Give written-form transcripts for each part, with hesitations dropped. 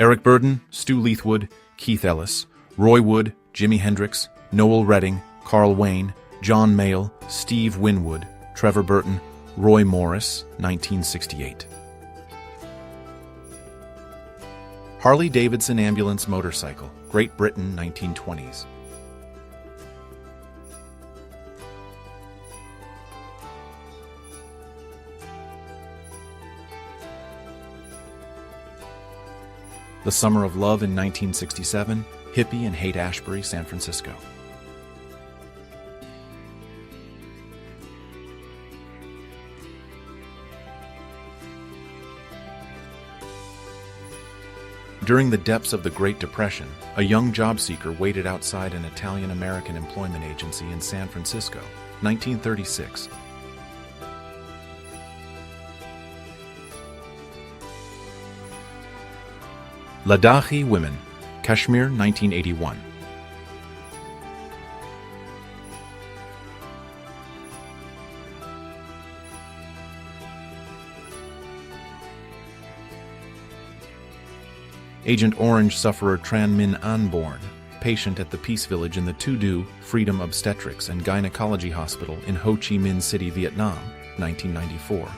Eric Burdon, Stu Leithwood, Keith Ellis, Roy Wood, Jimi Hendrix, Noel Redding, Carl Wayne, John Mayall, Steve Winwood, Trevor Burton, Roy Morris, 1968. Harley-Davidson ambulance motorcycle, Great Britain, 1920s. The Summer of Love in 1967, Hippie in Haight-Ashbury, San Francisco. During the depths of the Great Depression, a young job seeker waited outside an Italian-American employment agency in San Francisco, 1936. Ladakhi women, Kashmir, 1981. Agent Orange sufferer Tran Min An, patient at the Peace Village in the Tu Du Freedom Obstetrics and Gynecology Hospital in Ho Chi Minh City, Vietnam, 1994.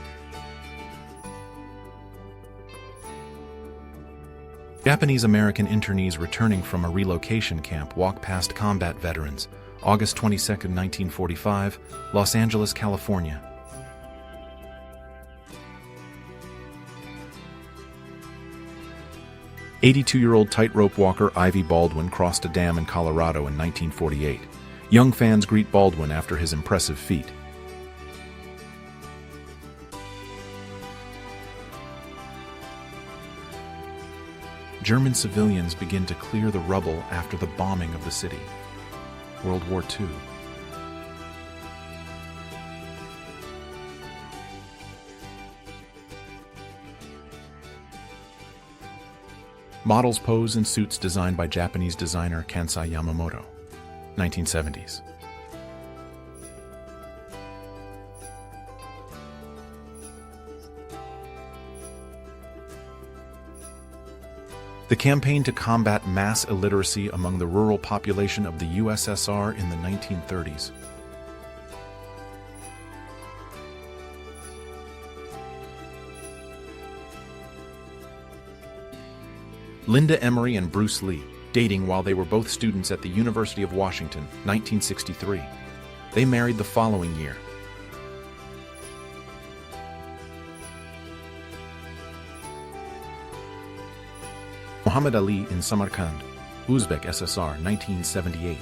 Japanese-American internees returning from a relocation camp walk past combat veterans, August 22, 1945, Los Angeles, California. "82-year-old tightrope walker Ivy Baldwin crossed a dam in Colorado in 1948. Young fans greet Baldwin after his impressive feat. German civilians begin to clear the rubble after the bombing of the city. World War II. Models pose in suits designed by Japanese designer Kansai Yamamoto, 1970s. The campaign to combat mass illiteracy among the rural population of the USSR in the 1930s. Linda Emery and Bruce Lee, dating while they were both students at the University of Washington, 1963. They married the following year. Muhammad Ali in Samarkand, Uzbek SSR, 1978.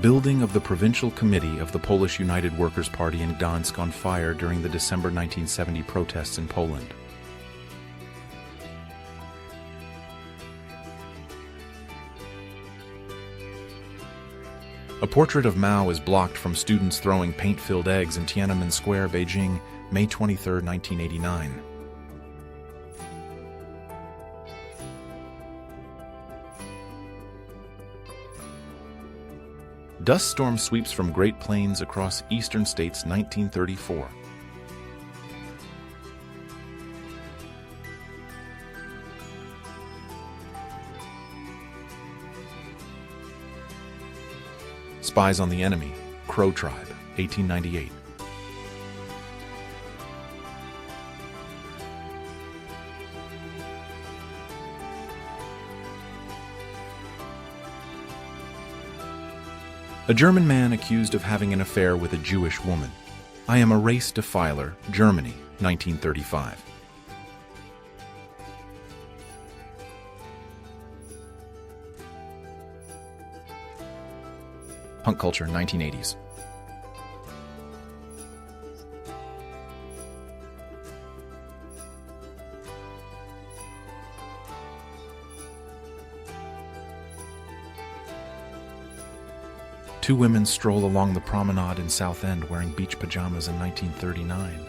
Building of the Provincial Committee of the Polish United Workers' Party in Gdansk on fire during the December 1970 protests in Poland. A portrait of Mao is blocked from students throwing paint-filled eggs in Tiananmen Square, Beijing, May 23, 1989. Dust storm sweeps from Great Plains across eastern states, 1934. Spies on the Enemy, Crow Tribe, 1898. A German man accused of having an affair with a Jewish woman. I am a race defiler, Germany, 1935. Punk culture, 1980s. Two women stroll along the promenade in South End wearing beach pajamas in 1939.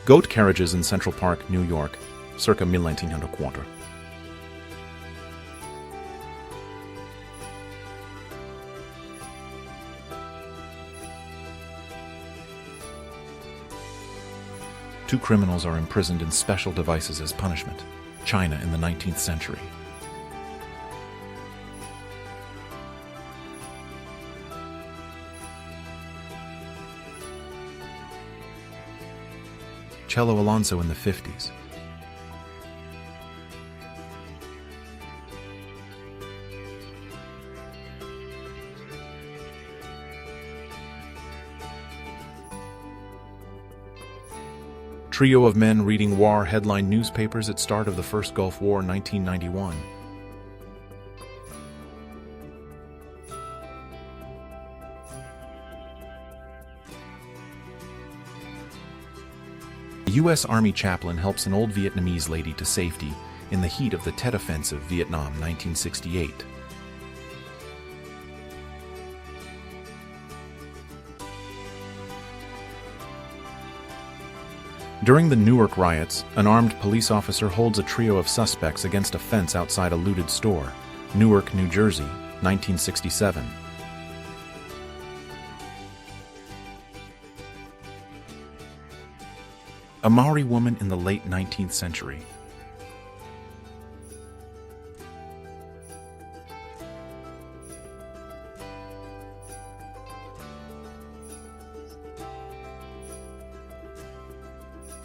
Goat carriages in Central Park, New York, circa 1904. Two criminals are imprisoned in special devices as punishment. China in the 19th century. Cello Alonso in the 50s. Trio of men reading war headline newspapers at start of the First Gulf War, 1991. A U.S. Army chaplain helps an old Vietnamese lady to safety in the heat of the Tet Offensive, Vietnam, 1968. During the Newark riots, an armed police officer holds a trio of suspects against a fence outside a looted store. Newark, New Jersey, 1967. A Maori woman in the late 19th century.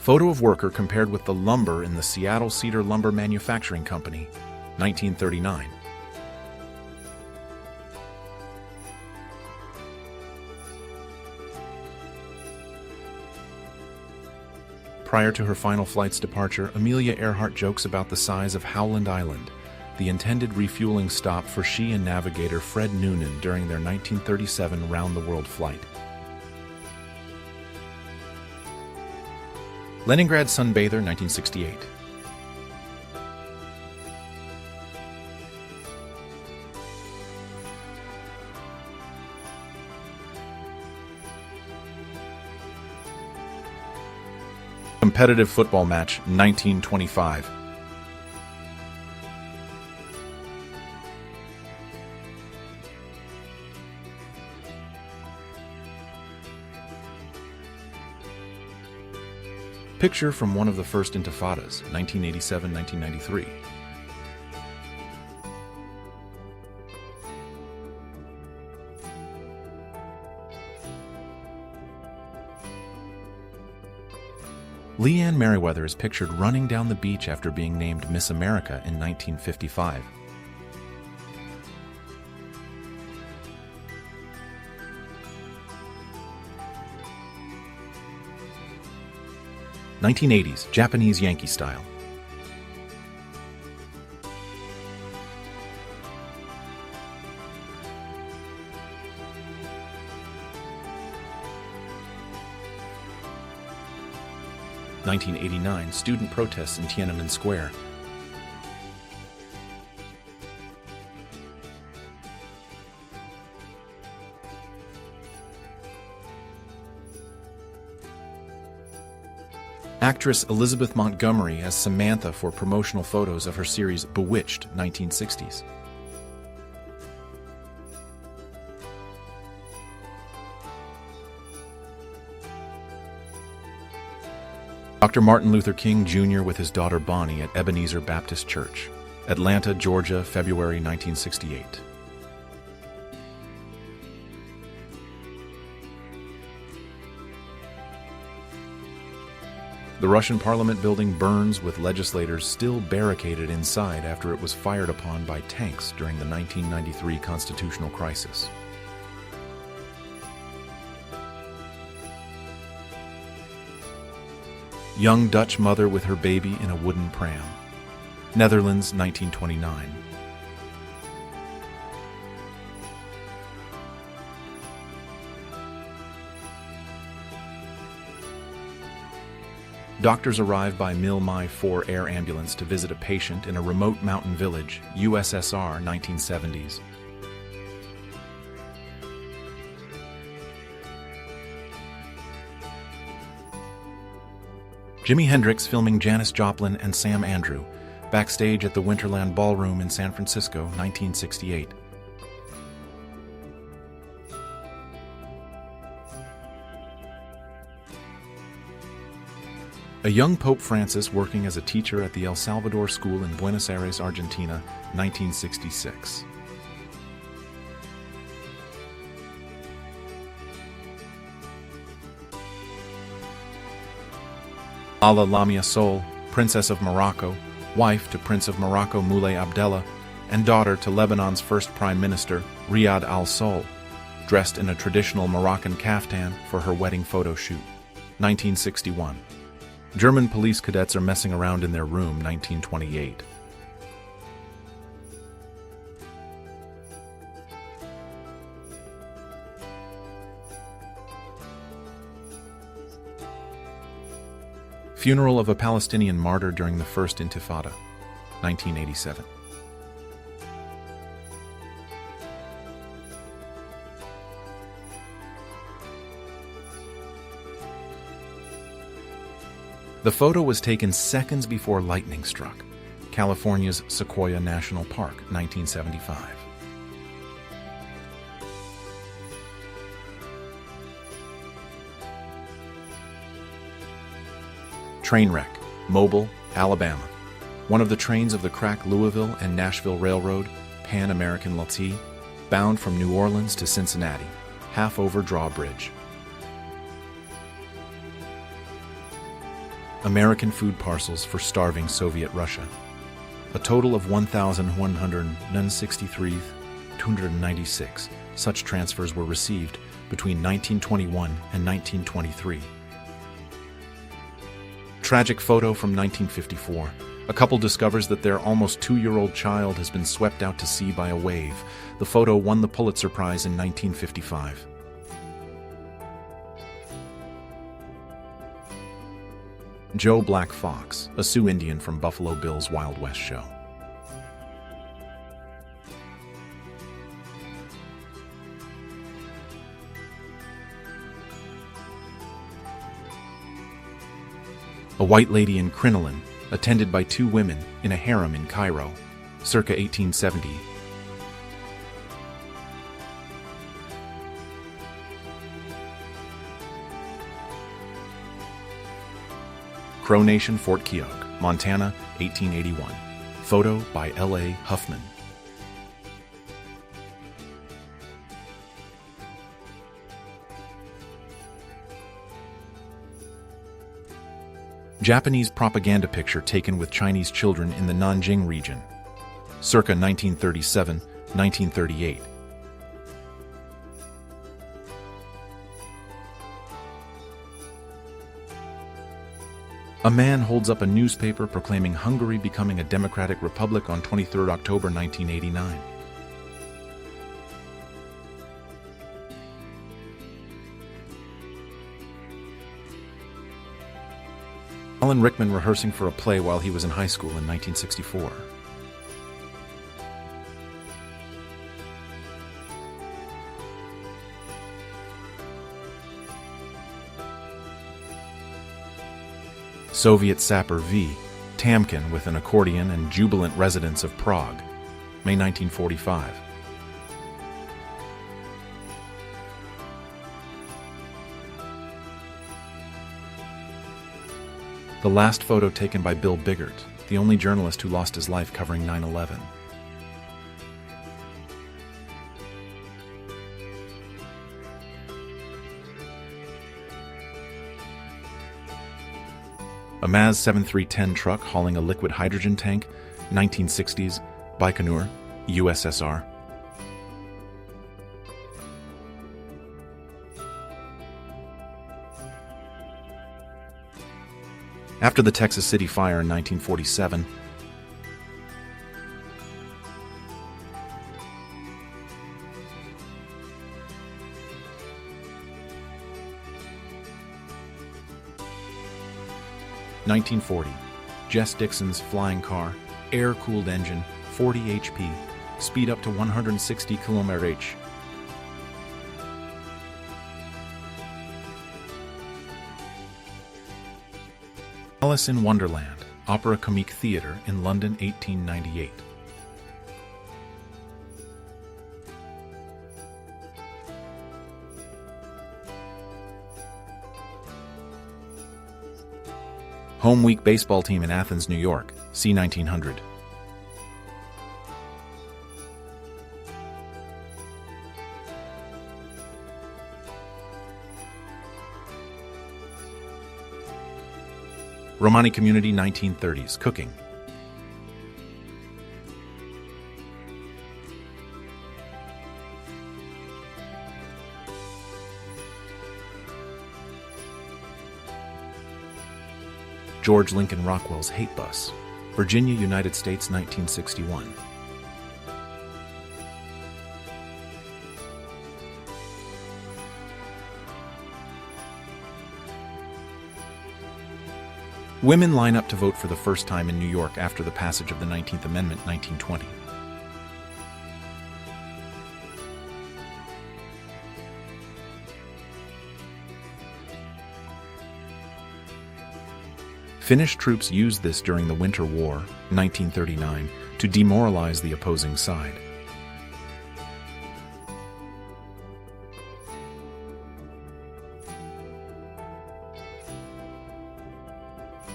Photo of worker compared with the lumber in the Seattle Cedar Lumber Manufacturing Company, 1939. Prior to her final flight's departure, Amelia Earhart jokes about the size of Howland Island, the intended refueling stop for she and navigator Fred Noonan during their 1937 round-the-world flight. Leningrad Sunbather, 1968. Competitive football match, 1925. Picture from one of the first intifadas, 1987-1993. Leanne Merriweather is pictured running down the beach after being named Miss America in 1955. (1980s) Japanese Yankee style. (1989) Student protests in Tiananmen Square. Actress Elizabeth Montgomery as Samantha for promotional photos of her series Bewitched, 1960s. Dr. Martin Luther King Jr. with his daughter Bonnie at Ebenezer Baptist Church, Atlanta, Georgia, February 1968. The Russian Parliament building burns with legislators still barricaded inside after it was fired upon by tanks during the 1993 constitutional crisis. Young Dutch mother with her baby in a wooden pram. Netherlands, 1929. Doctors arrive by Mil Mai 4 air ambulance to visit a patient in a remote mountain village, USSR, 1970s. Jimi Hendrix filming Janis Joplin and Sam Andrew, backstage at the Winterland Ballroom in San Francisco, 1968. A young Pope Francis working as a teacher at the El Salvador School in Buenos Aires, Argentina, 1966. Lala Lamia Sol, Princess of Morocco, wife to Prince of Morocco Moulay Abdallah, and daughter to Lebanon's first Prime Minister, Riyad al-Sol, dressed in a traditional Moroccan kaftan for her wedding photo shoot. 1961. German police cadets are messing around in their room, 1928. Funeral of a Palestinian martyr during the First Intifada, 1987. The photo was taken seconds before lightning struck. California's Sequoia National Park, 1975. Train wreck, Mobile, Alabama. One of the trains of the crack Louisville and Nashville Railroad, Pan American LT, bound from New Orleans to Cincinnati, half-over drawbridge. American food parcels for starving Soviet Russia. A total of 1,163,296 such transfers were received between 1921 and 1923. Tragic photo from 1954. A couple discovers that their almost 2-year-old child has been swept out to sea by a wave. The photo won the Pulitzer Prize in 1955. Joe Black Fox, a Sioux Indian from Buffalo Bill's Wild West show. A white lady in crinoline, attended by 2 women in a harem in Cairo, circa 1870. Crow Nation, Fort Keogh, Montana, 1881. Photo by L.A. Huffman. Japanese propaganda picture taken with Chinese children in the Nanjing region, circa 1937-1938. A man holds up a newspaper proclaiming Hungary becoming a democratic republic on 23 October 1989. Alan Rickman rehearsing for a play while he was in high school in 1964. Soviet sapper V. Tamkin with an accordion and jubilant residents of Prague, May 1945. The last photo taken by Bill Biggert, the only journalist who lost his life covering 9/11. A MAZ 7310 truck hauling a liquid hydrogen tank, 1960s, Baikonur, USSR. After the Texas City fire in 1947, (1940), Jess Dixon's flying car, air-cooled engine, 40 HP, speed up to 160 km/h. Alice in Wonderland, Opera Comique Theatre in London, 1898. Home Week baseball team in Athens, New York, c. 1900. Romani community, 1930s, cooking. George Lincoln Rockwell's Hate Bus, Virginia, United States, 1961. Women line up to vote for the first time in New York after the passage of the 19th Amendment, 1920. Finnish troops used this during the Winter War, 1939, to demoralize the opposing side.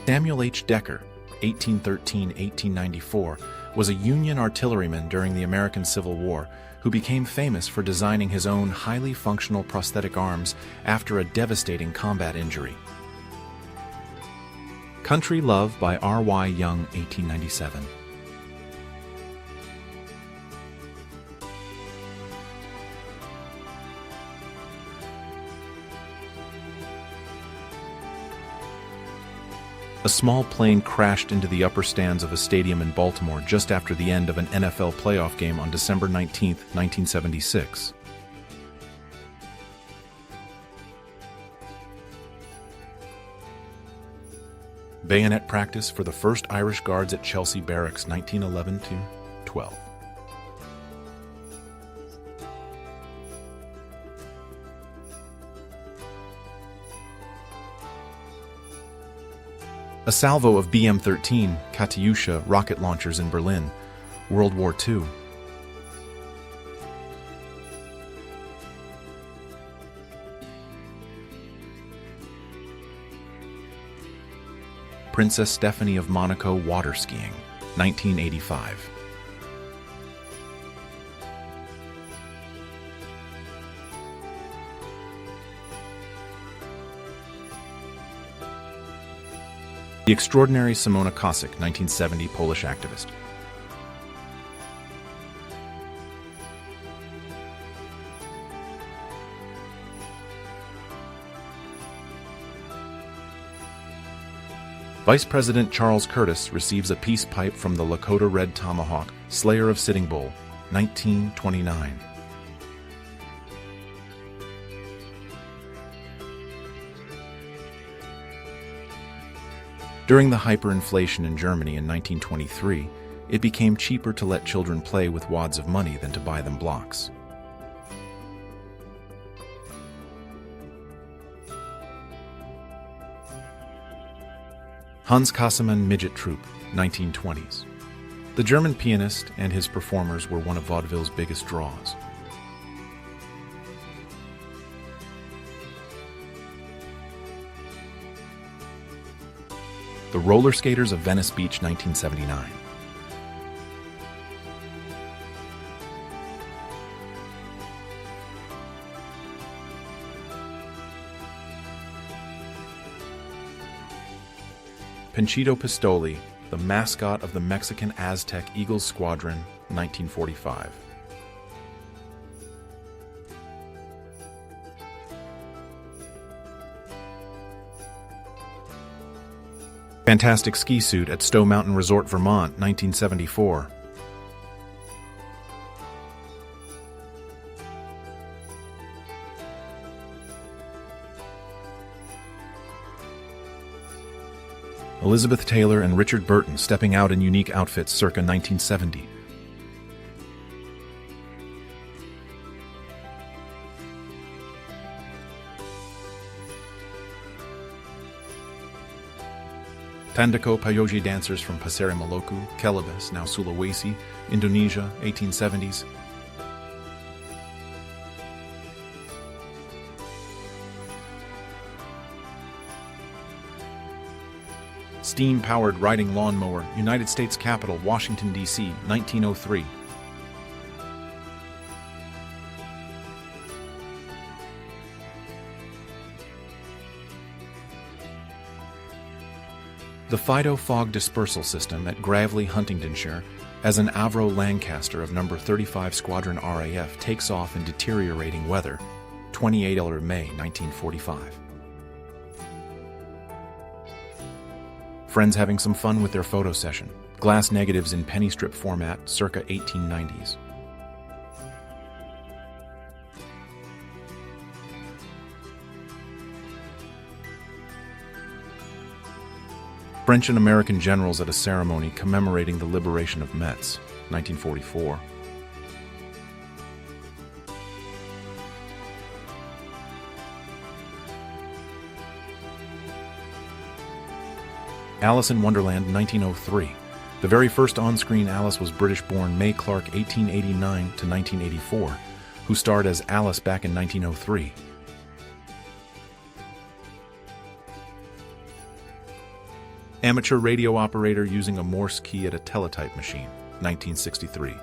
Samuel H. Decker, 1813-1894, was a Union artilleryman during the American Civil War who became famous for designing his own highly functional prosthetic arms after a devastating combat injury. Country Love by R.Y. Young, 1897. A small plane crashed into the upper stands of a stadium in Baltimore just after the end of an NFL playoff game on December 19, 1976. Bayonet practice for the 1st Irish Guards at Chelsea Barracks, 1911-12. A salvo of BM-13 Katyusha rocket launchers in Berlin, World War II. Princess Stephanie of Monaco water skiing, 1985. The extraordinary Simona Kosik, 1970, Polish activist. Vice President Charles Curtis receives a peace pipe from the Lakota Red Tomahawk, slayer of Sitting Bull, 1929. During the hyperinflation in Germany in 1923, it became cheaper to let children play with wads of money than to buy them blocks. Hans Kassemann Midget Troupe, 1920s. The German pianist and his performers were one of vaudeville's biggest draws. The Roller Skaters of Venice Beach, 1979. Panchito Pistoli, the mascot of the Mexican Aztec Eagles Squadron, 1945. Fantastic ski suit at Stowe Mountain Resort, Vermont, 1974. Elizabeth Taylor and Richard Burton stepping out in unique outfits circa 1970. Tandako Payoji dancers from Pasir Maluku, Celebes, now Sulawesi, Indonesia, 1870s. Steam-powered riding lawnmower, United States Capitol, Washington, D.C., 1903. The Fido fog dispersal system at Gravely, Huntingdonshire, as an Avro Lancaster of No. 35 Squadron RAF takes off in deteriorating weather, 28 May 1945. Friends having some fun with their photo session. Glass negatives in penny strip format, circa 1890s. French and American generals at a ceremony commemorating the liberation of Metz, 1944. Alice in Wonderland, 1903. The very first on-screen Alice was British-born May Clark, 1889 to 1984, who starred as Alice back in 1903. Amateur radio operator using a Morse key at a teletype machine, 1963.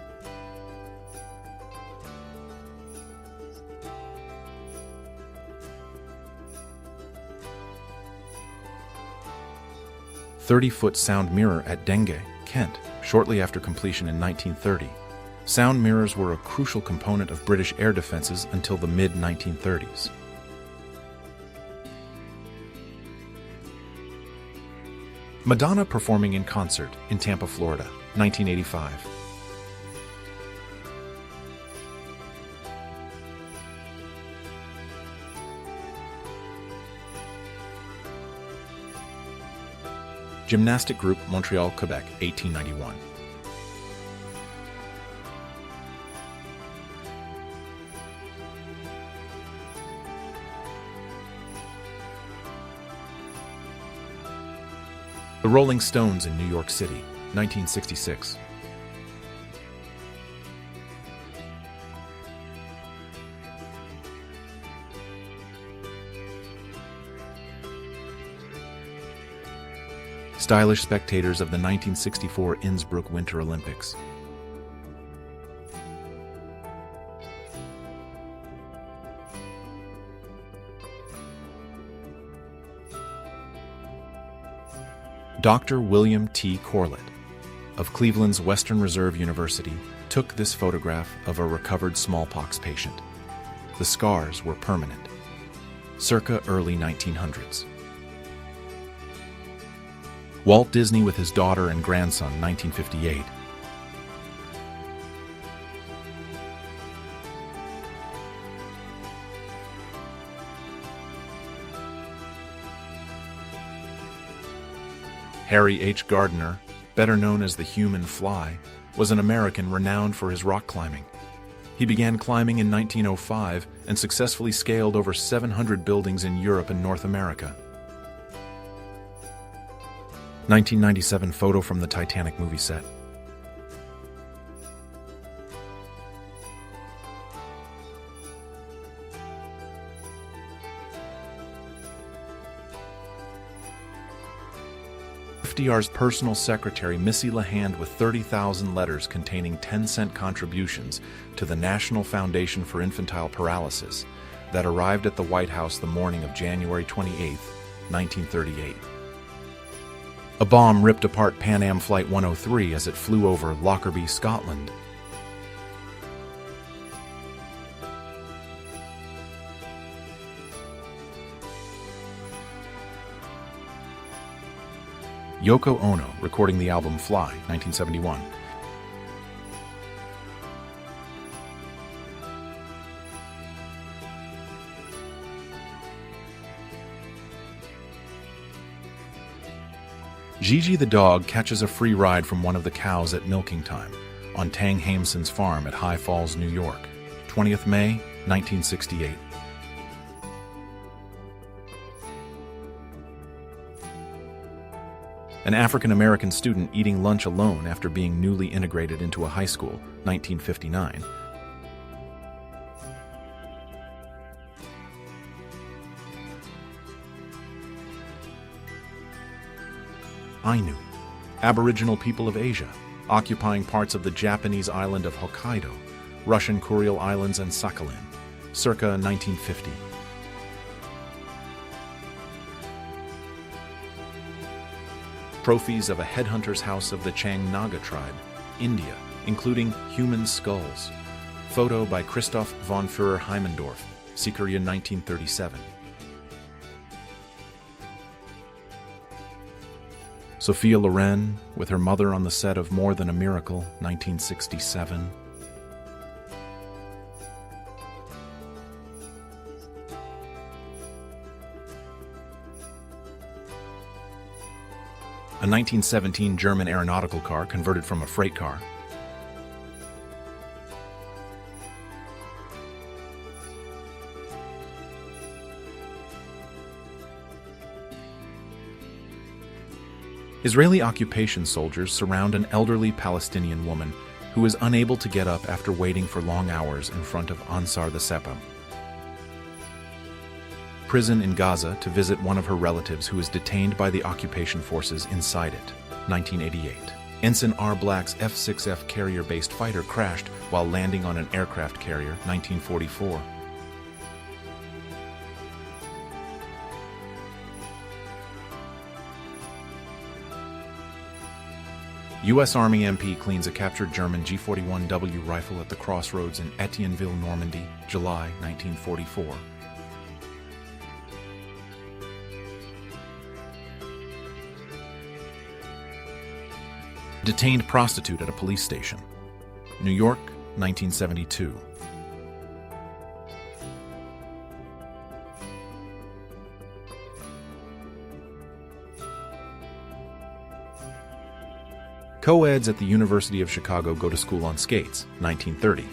"30-foot sound mirror at Dengue, Kent, shortly after completion in 1930. Sound mirrors were a crucial component of British air defenses until the mid-1930s. Madonna performing in concert in Tampa, Florida, 1985. Gymnastic group, Montreal, Quebec, 1891. The Rolling Stones in New York City, 1966. Stylish spectators of the 1964 Innsbruck Winter Olympics. Dr. William T. Corlett of Cleveland's Western Reserve University took this photograph of a recovered smallpox patient. The scars were permanent. Circa early 1900s. Walt Disney with his daughter and grandson, 1958. Harry H. Gardner, better known as the Human Fly, was an American renowned for his rock climbing. He began climbing in 1905 and successfully scaled over 700 buildings in Europe and North America. 1997 photo from the Titanic movie set. FDR's personal secretary, Missy LeHand, with 30,000 letters containing 10-cent contributions to the National Foundation for Infantile Paralysis that arrived at the White House the morning of January 28, 1938. A bomb ripped apart Pan Am Flight 103 as it flew over Lockerbie, Scotland. Yoko Ono recording the album Fly, 1971. Gigi the dog catches a free ride from one of the cows at milking time on Tang Hameson's farm at High Falls, New York, 20th May, 1968. An African-American student eating lunch alone after being newly integrated into a high school, 1959. Ainu, Aboriginal people of Asia, occupying parts of the Japanese island of Hokkaido, Russian Kuril Islands and Sakhalin, circa 1950. Trophies of a headhunter's house of the Chang Naga tribe, India, including human skulls. Photo by Christoph von Führer-Heimendorf, Sikurian 1937. Sophia Loren, with her mother on the set of More Than a Miracle, 1967. A 1917 German aeronautical car converted from a freight car. Israeli occupation soldiers surround an elderly Palestinian woman who is unable to get up after waiting for long hours in front of Ansar the Sepah prison in Gaza to visit one of her relatives who is detained by the occupation forces inside it, 1988. Ensign R. Black's F-6F carrier-based fighter crashed while landing on an aircraft carrier, 1944. U.S. Army MP cleans a captured German G41W rifle at the crossroads in Etienneville, Normandy, July 1944. Detained prostitute at a police station. New York, 1972. Co-eds at the University of Chicago go to school on skates, 1930.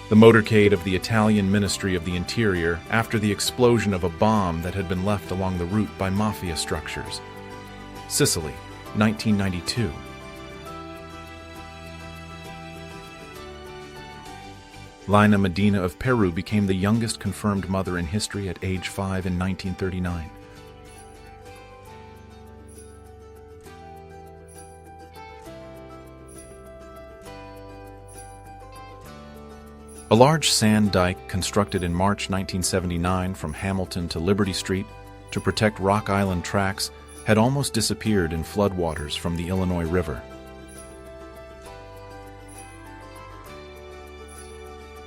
The motorcade of the Italian Ministry of the Interior after the explosion of a bomb that had been left along the route by mafia structures. Sicily, 1992. Lina Medina of Peru became the youngest confirmed mother in history at age 5 in 1939. A large sand dike constructed in March 1979 from Hamilton to Liberty Street to protect Rock Island tracks had almost disappeared in floodwaters from the Illinois River.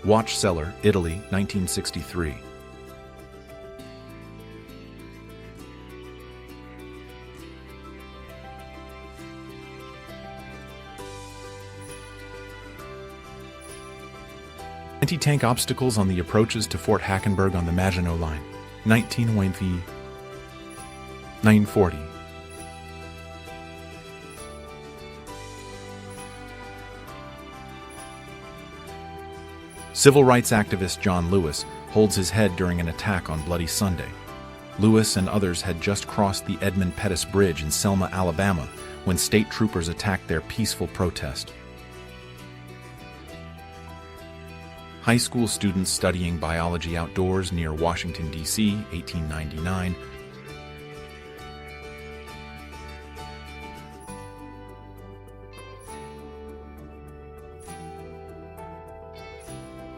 Watch cellar, Italy, 1963. Anti-tank obstacles on the approaches to Fort Hackenberg on the Maginot Line, 1940. Civil rights activist John Lewis holds his head during an attack on Bloody Sunday. Lewis and others had just crossed the Edmund Pettus Bridge in Selma, Alabama, when state troopers attacked their peaceful protest. High school students studying biology outdoors near Washington, D.C., 1899.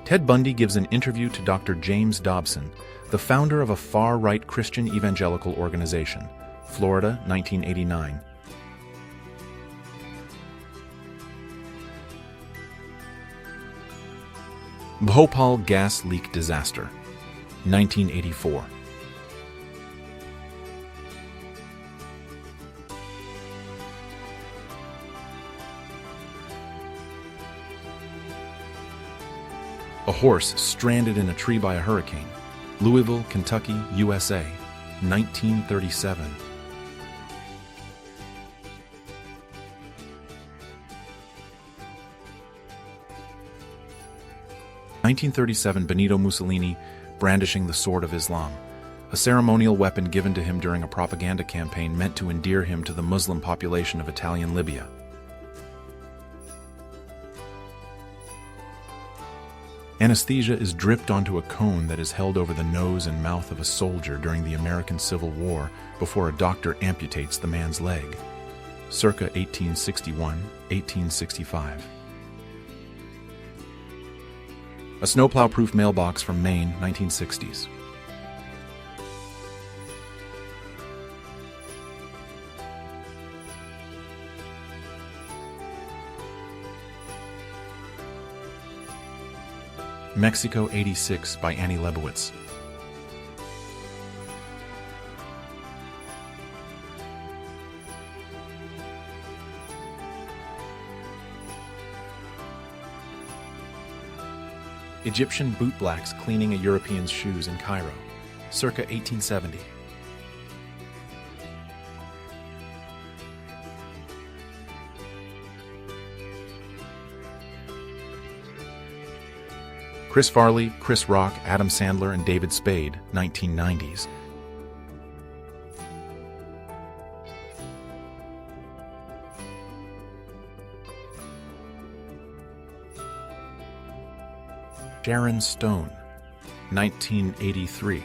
Ted Bundy gives an interview to Dr. James Dobson, the founder of a far-right Christian evangelical organization, Florida, 1989. Bhopal gas leak disaster, 1984. A horse stranded in a tree by a hurricane, Louisville, Kentucky, USA, 1937. 1937, Benito Mussolini brandishing the sword of Islam, a ceremonial weapon given to him during a propaganda campaign meant to endear him to the Muslim population of Italian Libya. Anesthesia is dripped onto a cone that is held over the nose and mouth of a soldier during the American Civil War before a doctor amputates the man's leg. Circa 1861-1865. A snowplow-proof mailbox from Maine, 1960s. Mexico 86 by Annie Leibovitz. Egyptian bootblacks cleaning a European's shoes in Cairo, circa 1870. Chris Farley, Chris Rock, Adam Sandler, and David Spade, 1990s. Sharon Stone, 1983.